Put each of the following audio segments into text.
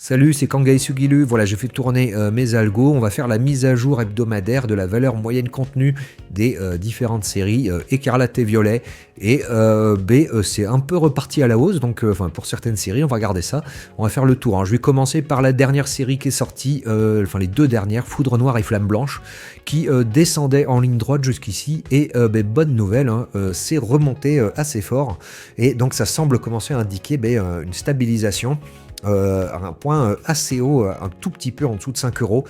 Salut, c'est Kangai Sugilu. Voilà, je fais tourner mes algos. On va faire la mise à jour hebdomadaire de la valeur moyenne contenue des différentes séries Écarlate et Violet. Et c'est un peu reparti à la hausse. Donc, pour certaines séries, on va garder ça. On va faire le tour, hein. Je vais commencer par la dernière série qui est sortie, les deux dernières, Foudre Noire et Flamme Blanche, qui descendaient en ligne droite jusqu'ici. Et bonne nouvelle, hein, c'est remonté assez fort. Et donc, ça semble commencer à indiquer une stabilisation. À un point assez haut, un tout petit peu en dessous de 5 euros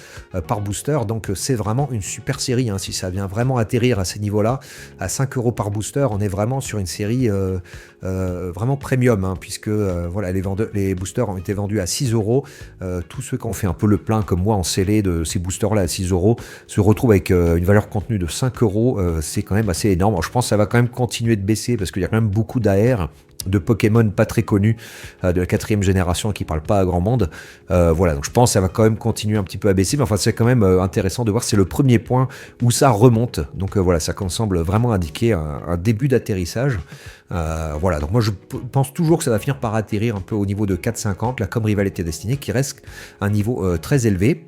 par booster, donc c'est vraiment une super série, hein, si ça vient vraiment atterrir à ces niveaux-là, à 5 euros par booster, on est vraiment sur une série vraiment premium, hein, puisque les boosters ont été vendus à 6 euros, tous ceux qui ont fait un peu le plein comme moi en scellé de ces boosters-là à 6 euros se retrouvent avec une valeur contenue de 5 euros, c'est quand même assez énorme. Alors, je pense que ça va quand même continuer de baisser, parce qu'il y a quand même beaucoup d'AR, de Pokémon pas très connus de la 4e génération qui parlent pas à grand monde. Donc je pense que ça va quand même continuer un petit peu à baisser, mais enfin c'est quand même intéressant de voir, c'est le premier point où ça remonte. Donc ça semble vraiment indiquer un début d'atterrissage. Donc moi je pense toujours que ça va finir par atterrir un peu au niveau de 4,50, là, comme Rivalité Destinée, qui reste un niveau très élevé.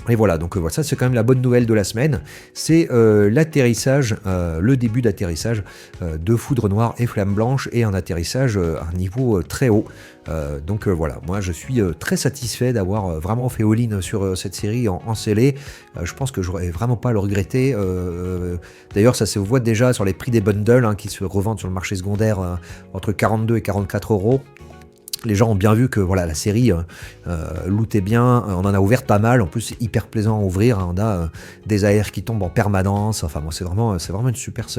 Et voilà, donc ça c'est quand même la bonne nouvelle de la semaine, c'est l'atterrissage, le début d'atterrissage de Foudre Noire et Flamme Blanche, et un atterrissage à un niveau très haut. Moi je suis très satisfait d'avoir vraiment fait all-in sur cette série en scellé. Je pense que j'aurais vraiment pas à le regretter. D'ailleurs ça se voit déjà sur les prix des bundles, hein, qui se revendent sur le marché secondaire entre 42 et 44 euros. Les gens ont bien vu que la série lootait bien, on en a ouvert pas mal, en plus c'est hyper plaisant à ouvrir, hein. On a des AR qui tombent en permanence, c'est vraiment une super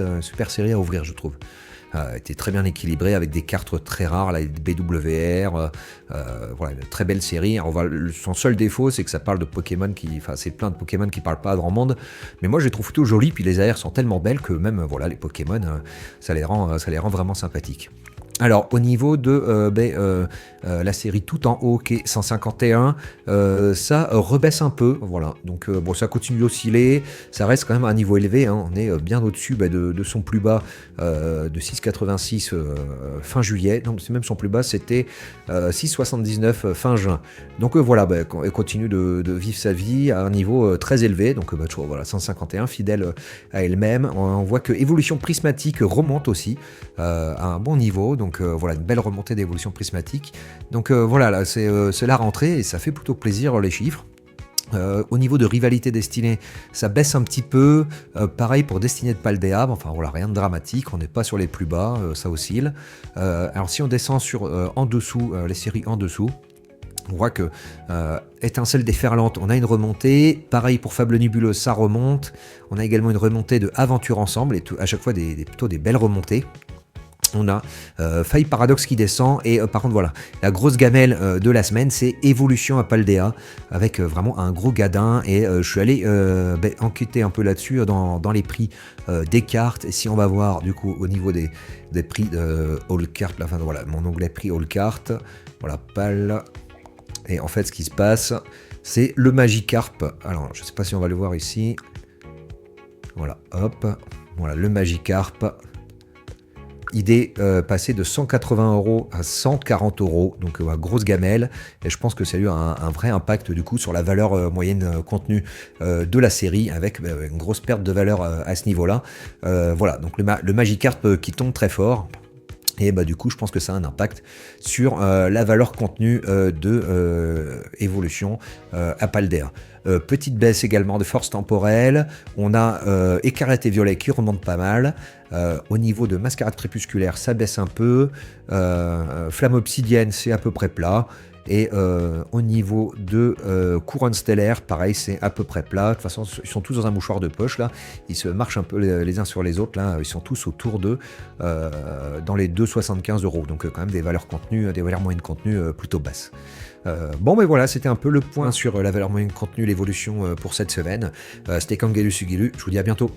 série à ouvrir, je trouve. Était très bien équilibré avec des cartes très rares, la BWR, une très belle série. Alors, son seul défaut, c'est que ça parle de Pokémon c'est plein de Pokémon qui parlent pas à grand monde, mais moi je les trouve plutôt jolis, puis les AR sont tellement belles que même les Pokémon, ça les rend vraiment sympathiques. Alors au niveau de la série tout en haut qui est 151, ça rebaisse un peu, voilà. Donc ça continue d'osciller, ça reste quand même à un niveau élevé, hein. On est bien au-dessus de son plus bas de 6,86 fin juillet. Non, c'est même son plus bas, c'était 6,79 fin juin. Donc elle continue de vivre sa vie à un niveau très élevé. Donc 151 fidèle à elle-même. On voit que évolution prismatique remonte aussi à un bon niveau. Donc une belle remontée d'évolution prismatique. Donc c'est la rentrée et ça fait plutôt plaisir les chiffres. Au niveau de Rivalité Destinée, ça baisse un petit peu. Pareil pour Destinée de Paldea. Rien de dramatique. On n'est pas sur les plus bas, ça oscille. Alors si on descend sur en dessous, les séries en dessous, on voit que Étincelle déferlante, on a une remontée. Pareil pour Fable Nébuleuse, ça remonte. On a également une remontée de Aventure Ensemble, et à chaque fois plutôt des belles remontées. On a Faille Paradoxe qui descend, et par contre la grosse gamelle de la semaine, c'est Évolution à Paldea, avec vraiment un gros gadin, et je suis allé enquêter un peu là-dessus dans les prix des cartes, et si on va voir du coup au niveau des prix de All Card, mon onglet prix All Card, PAL, et en fait ce qui se passe, c'est le Magikarp. Alors je sais pas si on va le voir ici, le Magikarp. Il est passé de 180 euros à 140 euros, donc grosse gamelle, et je pense que ça a eu un vrai impact du coup sur la valeur moyenne contenue de la série, avec une grosse perte de valeur à ce niveau-là. Donc le Magikarp qui tombe très fort. Et du coup, je pense que ça a un impact sur la valeur contenue de évolution à Paldea. Petite baisse également de force temporelle. On a Écarlate et Violet qui remonte pas mal. Au niveau de Mascarade Crépusculaire, ça baisse un peu. Flamme Obsidienne, c'est à peu près plat. Et au niveau de Couronne Stellaire, pareil, c'est à peu près plat. De toute façon, ils sont tous dans un mouchoir de poche là. Ils se marchent un peu les uns sur les autres là. Ils sont tous autour de dans les 2,75 euros. Donc quand même des valeurs contenues, des valeurs moyennes contenues plutôt basses. C'était un peu le point sur la valeur moyenne contenue, l'évolution pour cette semaine. C'était Kangai Sugilu. Je vous dis à bientôt.